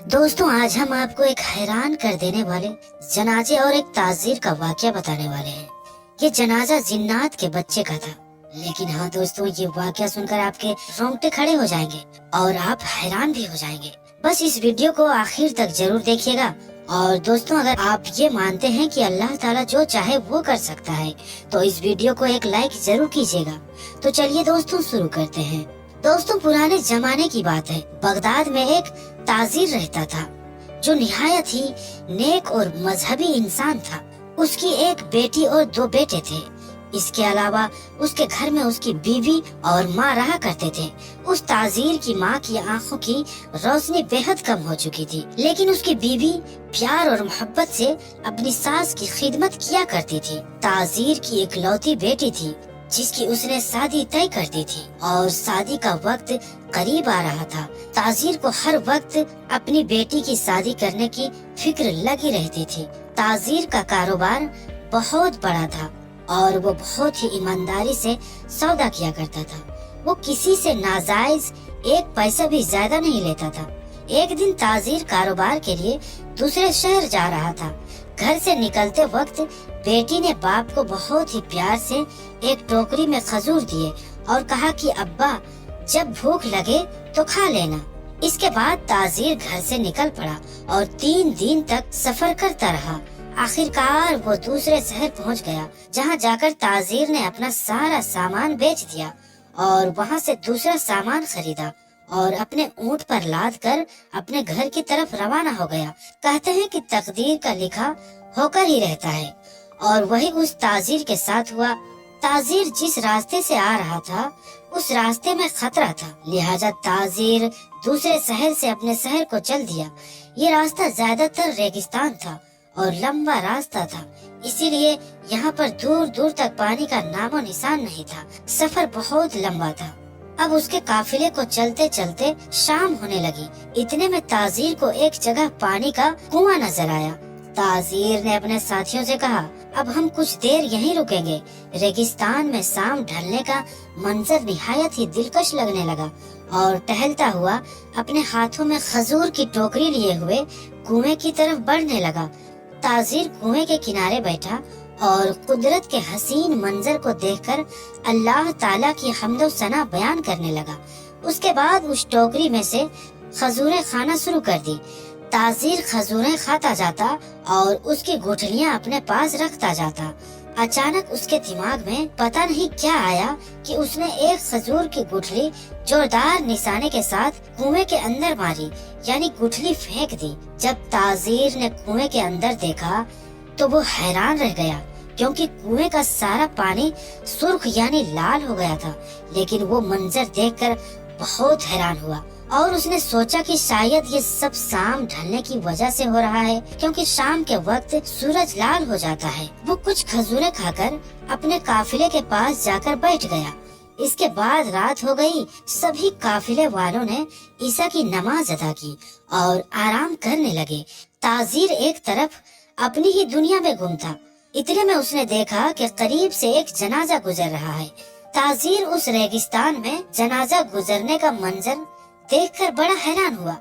दोस्तों, आज हम आपको एक हैरान कर देने वाले जनाजे और एक ताजीर का वाकया बताने वाले हैं। ये जनाजा जिन्नात के बच्चे का था। लेकिन हाँ दोस्तों, ये वाकया सुनकर आपके रोंगटे खड़े हो जाएंगे और आप हैरान भी हो जाएंगे। बस इस वीडियो को आखिर तक जरूर देखिएगा। और दोस्तों, अगर आप ये मानते हैं कि अल्लाह ताला जो चाहे वो कर सकता है, तो इस वीडियो को एक लाइक जरूर कीजिएगा। तो चलिए दोस्तों, शुरू करते हैं। दोस्तों, पुराने जमाने की बात है। बगदाद में एक ताजीर रहता था जो निहायत ही नेक और मजहबी इंसान था। उसकी एक बेटी और 2 बेटे थे। इसके अलावा उसके घर में उसकी बीवी और माँ रहा करते थे। उस ताजीर की माँ की आंखों की रोशनी बेहद कम हो चुकी थी, लेकिन उसकी बीवी प्यार और मोहब्बत से अपनी सास की खिदमत किया करती थी। ताजीर की इकलौती बेटी थी जिसकी उसने शादी तय कर दी थी और शादी का वक्त करीब आ रहा था। ताजीर को हर वक्त अपनी बेटी की शादी करने की फिक्र लगी रहती थी। ताजीर का कारोबार बहुत बड़ा था और वो बहुत ही ईमानदारी से सौदा किया करता था। वो किसी से नाजायज 1 पैसा भी ज्यादा नहीं लेता था। एक दिन ताजीर कारोबार के लिए दूसरे शहर जा रहा था। घर से निकलते वक्त बेटी ने बाप को बहुत ही प्यार से एक टोकरी में खजूर दिए और कहा कि अब्बा, जब भूख लगे तो खा लेना। इसके बाद ताजीर घर से निकल पड़ा और 3 दिन तक सफर करता रहा। आखिरकार वो दूसरे शहर पहुंच गया, जहां जाकर ताजीर ने अपना सारा सामान बेच दिया और वहां से दूसरा सामान खरीदा और अपने ऊंट पर लाद कर अपने घर की तरफ रवाना हो गया। कहते हैं कि तकदीर का लिखा होकर ही रहता है, और वही उस ताजीर के साथ हुआ। ताजीर जिस रास्ते से आ रहा था उस रास्ते में खतरा था, लिहाजा ताजीर दूसरे शहर से अपने शहर को चल दिया। ये रास्ता ज्यादातर रेगिस्तान था और लंबा रास्ता था, इसीलिए यहाँ पर दूर दूर तक पानी का नामो निशान नहीं था। सफर बहुत लंबा था। अब उसके काफिले को चलते चलते शाम होने लगी। इतने में ताजीर को एक जगह पानी का कुआं नजर आया। ताजीर ने अपने साथियों से कहा, अब हम कुछ देर यहीं रुकेंगे। रेगिस्तान में शाम ढलने का मंजर निहायत ही दिलकश लगने लगा और टहलता हुआ अपने हाथों में खजूर की टोकरी लिए हुए कुएं की तरफ बढ़ने लगा। ताजीर कुएं के किनारे बैठा और कुदरत के हसीन मंजर को देखकर अल्लाह ताला की हम्दो सना बयान करने लगा। उसके बाद उस टोकरी में से खजूरें खाना शुरू कर दी। ताजीर खजूरें खाता जाता और उसकी गुठलियां अपने पास रखता जाता। अचानक उसके दिमाग में पता नहीं क्या आया कि उसने एक खजूर की गुठली जोरदार निशाने के साथ कुएं के अंदर मारी, यानी गुठली फेंक दी। जब ताजीर ने कुएं के अंदर देखा तो वो हैरान रह गया, क्योंकि कुएं का सारा पानी सुर्ख यानी लाल हो गया था। लेकिन वो मंजर देखकर बहुत हैरान हुआ और उसने सोचा कि शायद ये सब शाम ढलने की वजह से हो रहा है, क्योंकि शाम के वक्त सूरज लाल हो जाता है। वो कुछ खजूरें खाकर अपने काफिले के पास जाकर बैठ गया। इसके बाद रात हो गई। सभी काफिले वालों ने ईशा की नमाज अदा की और आराम करने लगे। ताजीर एक तरफ अपनी ही दुनिया में गुम था। इतने में उसने देखा कि करीब से एक जनाजा गुजर रहा है। ताजीर उस रेगिस्तान में जनाजा गुजरने का मंजर देखकर बड़ा हैरान हुआ,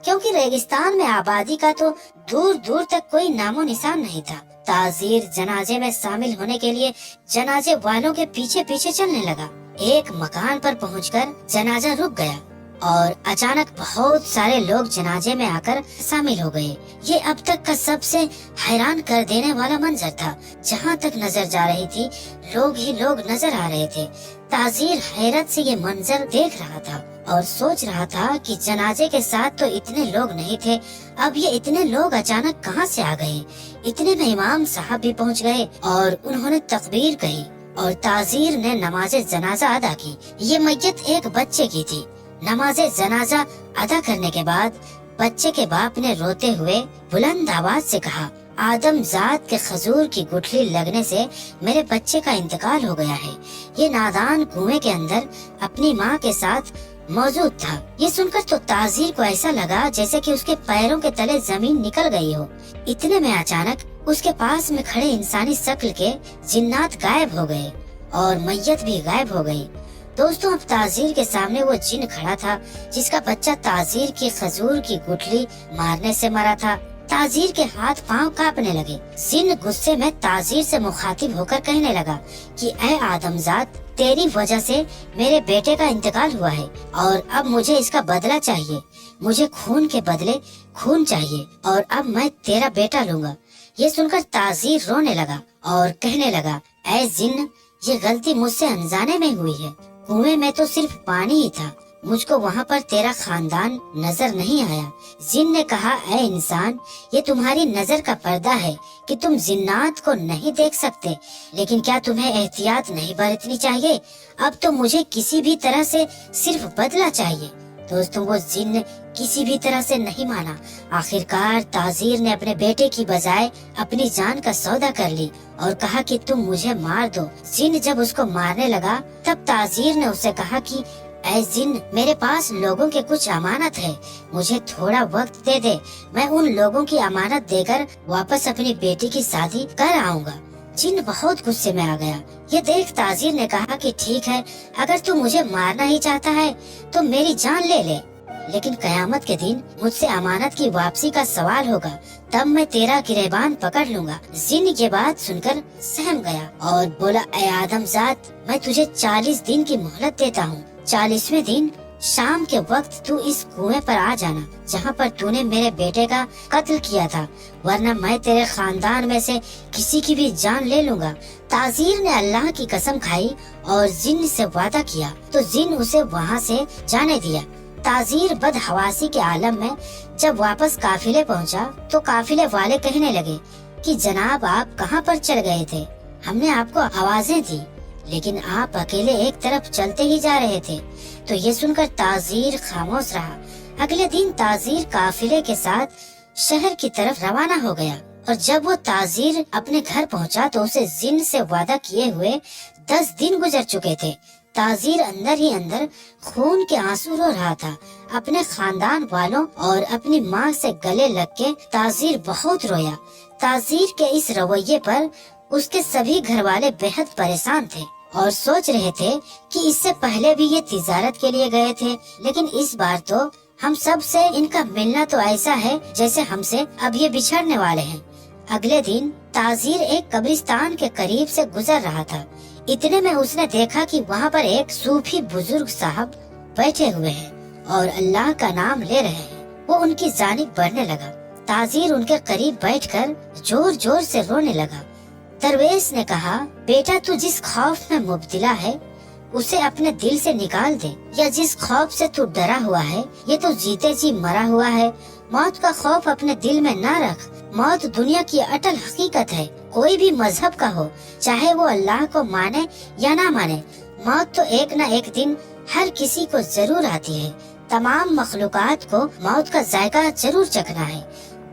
क्योंकि रेगिस्तान में आबादी का तो दूर दूर तक कोई नामो निशान नहीं था। ताजीर जनाजे में शामिल होने के लिए जनाजे वालों के पीछे पीछे चलने लगा। एक मकान पर पहुंचकर जनाजा रुक गया और अचानक बहुत सारे लोग जनाजे में आकर शामिल हो गए। ये अब तक का सबसे हैरान कर देने वाला मंजर था। जहाँ तक नजर जा रही थी, लोग ही लोग नजर आ रहे थे। ताजीर हैरत से ये मंजर देख रहा था और सोच रहा था कि जनाजे के साथ तो इतने लोग नहीं थे, अब ये इतने लोग अचानक कहाँ से आ गए। इतने में इमाम साहब भी पहुँच गए और उन्होंने तकबीर कही और ताजीर ने नमाज जनाजा अदा की। ये मैयत एक बच्चे की थी। नमाज जनाजा अदा करने के बाद बच्चे के बाप ने रोते हुए बुलंद आवाज से कहा, आदम जात के खजूर की गुठली लगने से मेरे बच्चे का इंतकाल हो गया है। ये नादान कुएं के अंदर अपनी माँ के साथ मौजूद था। ये सुनकर तो ताजीर को ऐसा लगा जैसे कि उसके पैरों के तले जमीन निकल गई हो। इतने में अचानक उसके पास में खड़े इंसानी शक्ल के जिन्नात गायब हो गए और मैयत भी गायब हो गई। दोस्तों अब ताजीर के सामने वो जिन खड़ा था जिसका बच्चा ताजीर की खजूर की गुठली मारने से मरा था। ताजीर के हाथ पांव कांपने लगे। जिन गुस्से में ताजीर से मुखातिब होकर कहने लगा कि ऐ आदमजाद, तेरी वजह से मेरे बेटे का इंतकाल हुआ है और अब मुझे इसका बदला चाहिए। मुझे खून के बदले खून चाहिए और अब मैं तेरा बेटा लूंगा। ये सुनकर ताजीर रोने लगा और कहने लगा, ऐ जिन्न, ये गलती मुझसे अनजाने में हुई है। कुएं में तो सिर्फ पानी ही था, मुझको वहाँ पर तेरा खानदान नजर नहीं आया। जिन ने कहा, ऐ इंसान, ये तुम्हारी नजर का पर्दा है कि तुम जिन्नात को नहीं देख सकते, लेकिन क्या तुम्हें एहतियात नहीं बरतनी चाहिए? अब तो मुझे किसी भी तरह से सिर्फ बदला चाहिए। दोस्तों वो जिन किसी भी तरह से नहीं माना। आखिरकार ताजीर ने अपने बेटे की बजाय अपनी जान का सौदा कर ली और कहा कि तुम मुझे मार दो। जिन जब उसको मारने लगा तब ताजीर ने उसे कहा कि ऐ जिन, मेरे पास लोगों के कुछ अमानत है, मुझे थोड़ा वक्त दे दे, मैं उन लोगों की अमानत देकर वापस अपनी बेटी की शादी कर आऊंगा। जिन बहुत गुस्से में आ गया। ये देख ताजीर ने कहा कि ठीक है, अगर तू मुझे मारना ही चाहता है तो मेरी जान ले ले, लेकिन कयामत के दिन मुझसे अमानत की वापसी का सवाल होगा, तब मैं तेरा गिरेबान पकड़ लूंगा। जिन ये बात सुनकर सहम गया और बोला, ऐ आदमजाद, मैं तुझे 40 दिन की मोहलत देता हूँ। 40वें दिन शाम के वक्त तू इस कुएं पर आ जाना जहाँ पर तूने मेरे बेटे का कत्ल किया था, वरना मैं तेरे खानदान में से किसी की भी जान ले लूंगा। ताजीर ने अल्लाह की कसम खाई और जिन से वादा किया तो जिन उसे वहाँ से जाने दिया। ताजीर बदहवासी के आलम में जब वापस काफिले पहुँचा तो काफिले वाले कहने लगे कि जनाब, आप कहाँ पर चल गए थे? हमने आपको आवाजें दी, लेकिन आप अकेले एक तरफ चलते ही जा रहे थे। तो ये सुनकर ताजीर खामोश रहा। अगले दिन ताजीर काफिले के साथ शहर की तरफ रवाना हो गया और जब वो ताजीर अपने घर पहुंचा तो उसे जिन से वादा किए हुए 10 दिन गुजर चुके थे। ताजीर अंदर ही अंदर खून के आंसू रो रहा था। अपने खानदान वालों और अपनी माँ से गले लग के ताजीर बहुत रोया। ताजीर के इस रवैये पर उसके सभी घर वाले बेहद परेशान थे और सोच रहे थे कि इससे पहले भी ये तिजारत के लिए गए थे, लेकिन इस बार तो हम सब से इनका मिलना तो ऐसा है जैसे हमसे अब ये बिछड़ने वाले हैं। अगले दिन ताजीर एक कब्रिस्तान के करीब से गुजर रहा था। इतने में उसने देखा कि वहाँ पर एक सूफी बुजुर्ग साहब बैठे हुए हैं और अल्लाह का नाम ले रहे हैं। वो उनकी जानिब बढ़ने लगा। ताजीर उनके करीब बैठकर जोर जोर से रोने लगा। दरवेश ने कहा, बेटा, तू जिस खौफ में मुब्तला है उसे अपने दिल से निकाल दे, या जिस खौफ से तू डरा हुआ है ये तो जीते जी मरा हुआ है। मौत का खौफ अपने दिल में ना रख। मौत दुनिया की अटल हकीकत है, कोई भी मजहब का हो, चाहे वो अल्लाह को माने या ना माने। मौत तो एक न एक दिन हर किसी को जरूर आती है। तमाम मखलूकात को मौत का जायका जरूर चखना है।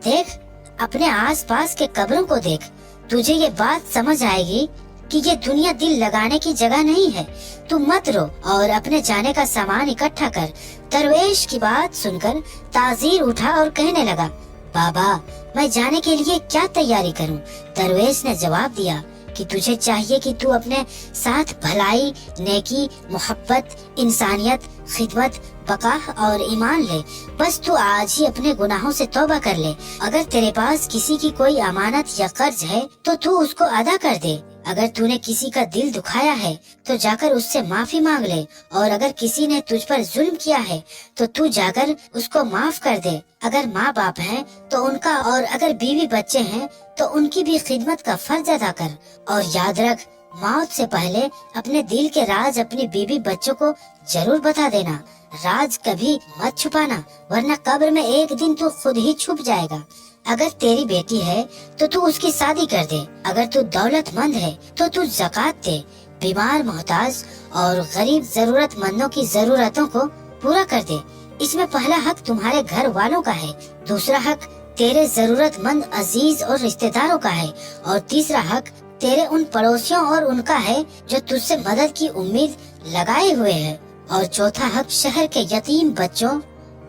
देख, अपने आस पास के कब्रों को देख, तुझे ये बात समझ आएगी कि ये दुनिया दिल लगाने की जगह नहीं है। तू मत रो और अपने जाने का सामान इकट्ठा कर। दरवेश की बात सुनकर ताजीर उठा और कहने लगा, बाबा, मैं जाने के लिए क्या तैयारी करूं? दरवेश ने जवाब दिया कि तुझे चाहिए कि तू अपने साथ भलाई, नेकी, मोहब्बत, इंसानियत, खिदमत, बका और ईमान ले। बस तू आज ही अपने गुनाहों से तौबा कर ले। अगर तेरे पास किसी की कोई अमानत या कर्ज है तो तू उसको अदा कर दे। अगर तूने किसी का दिल दुखाया है तो जाकर उससे माफी मांग ले, और अगर किसी ने तुझ पर जुल्म किया है तो तू जाकर उसको माफ कर दे। अगर माँ बाप हैं तो उनका, और अगर बीवी बच्चे हैं तो उनकी भी खिदमत का फर्ज अदा कर। और याद रख, मौत से पहले अपने दिल के राज अपनी बीवी बच्चों को जरूर बता देना। राज कभी मत छुपाना, वरना कब्र में एक दिन तू खुद ही छुप जाएगा। अगर तेरी बेटी है तो तू उसकी शादी कर दे। अगर तू दौलतमंद है तो तू ज़कात दे। बीमार, मोहताज और गरीब जरूरतमंदों की जरूरतों को पूरा कर दे। इसमें पहला हक तुम्हारे घर वालों का है, दूसरा हक तेरे जरूरतमंद अजीज और रिश्तेदारों का है, और तीसरा हक तेरे उन पड़ोसियों और उनका है जो तुझसे मदद की उम्मीद लगाए हुए है, और चौथा हक शहर के यतीम बच्चों,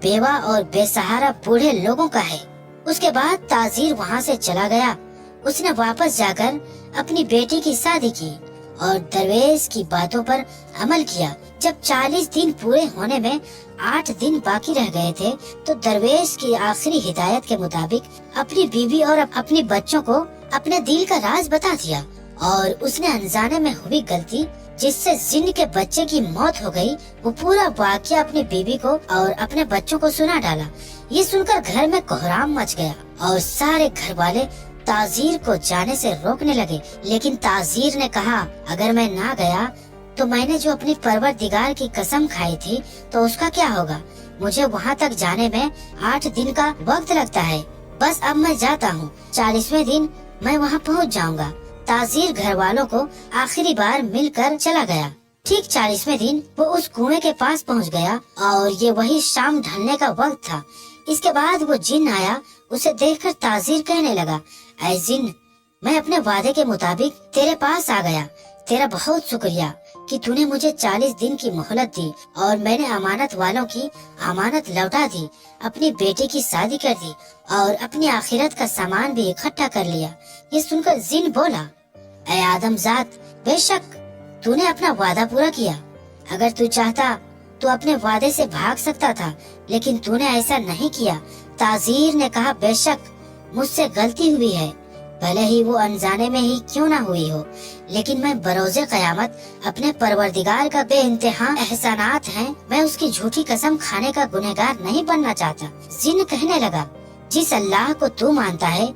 बेवा और बेसहारा बूढ़े लोगों का है। उसके बाद ताजीर वहाँ से चला गया। उसने वापस जाकर अपनी बेटी की शादी की और दरवेश की बातों पर अमल किया। जब 40 दिन पूरे होने में 8 दिन बाकी रह गए थे तो दरवेश की आखिरी हिदायत के मुताबिक अपनी बीवी और अपने बच्चों को अपने दिल का राज बता दिया और उसने अनजाने में हुई गलती जिससे जिन्न के बच्चे की मौत हो गई, वो पूरा वाकया अपनी बीवी को और अपने बच्चों को सुना डाला। ये सुनकर घर में कोहराम मच गया और सारे घर वाले ताजीर को जाने से रोकने लगे, लेकिन ताजीर ने कहा अगर मैं ना गया तो मैंने जो अपनी परवरदिगार की कसम खाई थी तो उसका क्या होगा। मुझे वहाँ तक जाने में 8 दिन का वक्त लगता है। बस अब मैं जाता हूँ, 40वें दिन मैं वहाँ पहुँच जाऊँगा। ताजीर घर वालों को आखिरी बार मिलकर चला गया। ठीक 40वें दिन वो उस कुएं के पास पहुँच गया और ये वही शाम ढलने का वक्त था। इसके बाद वो जिन्न आया। उसे देखकर ताजीर कहने लगा, ऐ जिन्न, मैं अपने वादे के मुताबिक तेरे पास आ गया। तेरा बहुत शुक्रिया कि तूने मुझे 40 दिन की मोहलत दी और मैंने अमानत वालों की अमानत लौटा दी, अपनी बेटी की शादी कर दी और अपनी आखिरत का सामान भी इकट्ठा कर लिया। ये सुनकर जिन्न बोला, ऐ आदमजात, बेशक तूने अपना वादा पूरा किया। अगर तू चाहता तो अपने वादे से भाग सकता था, लेकिन तूने ऐसा नहीं किया। ताजीर ने कहा, बेशक मुझसे गलती हुई है, भले ही वो अनजाने में ही क्यों ना हुई हो, लेकिन मैं बरोज़े क़यामत अपने परवरदिगार का बेइंतहा एहसानात हैं, मैं उसकी झूठी कसम खाने का गुनहगार नहीं बनना चाहता। जिन्न कहने लगा, जिस अल्लाह को तू मानता है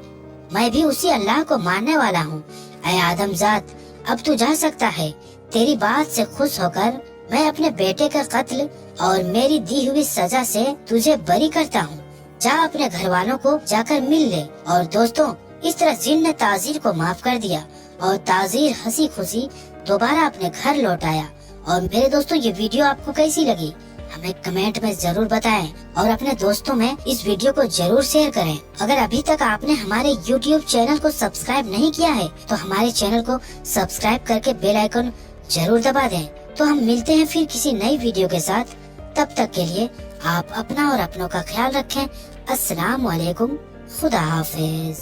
मैं भी उसी अल्लाह को मानने वाला हूँ। ऐ आदमजात, अब तू जा सकता है। तेरी बात से खुश होकर मैं अपने बेटे का कत्ल और मेरी दी हुई सजा से तुझे बरी करता हूँ। जा अपने घर वालों को जाकर मिल ले। और दोस्तों, इस तरह जिन्न ने ताजीर को माफ कर दिया और ताजीर हंसी खुशी दोबारा अपने घर लौट आया। और मेरे दोस्तों, ये वीडियो आपको कैसी लगी हमें कमेंट में जरूर बताएं और अपने दोस्तों में इस वीडियो को जरूर शेयर करें। अगर अभी तक आपने हमारे YouTube चैनल को सब्सक्राइब नहीं किया है तो हमारे चैनल को सब्सक्राइब करके बेल आइकन जरूर दबा दें। तो हम मिलते हैं फिर किसी नई वीडियो के साथ। तब तक के लिए आप अपना और अपनों का ख्याल रखें। अस्सलाम वालेकुम, खुदा हाफिज।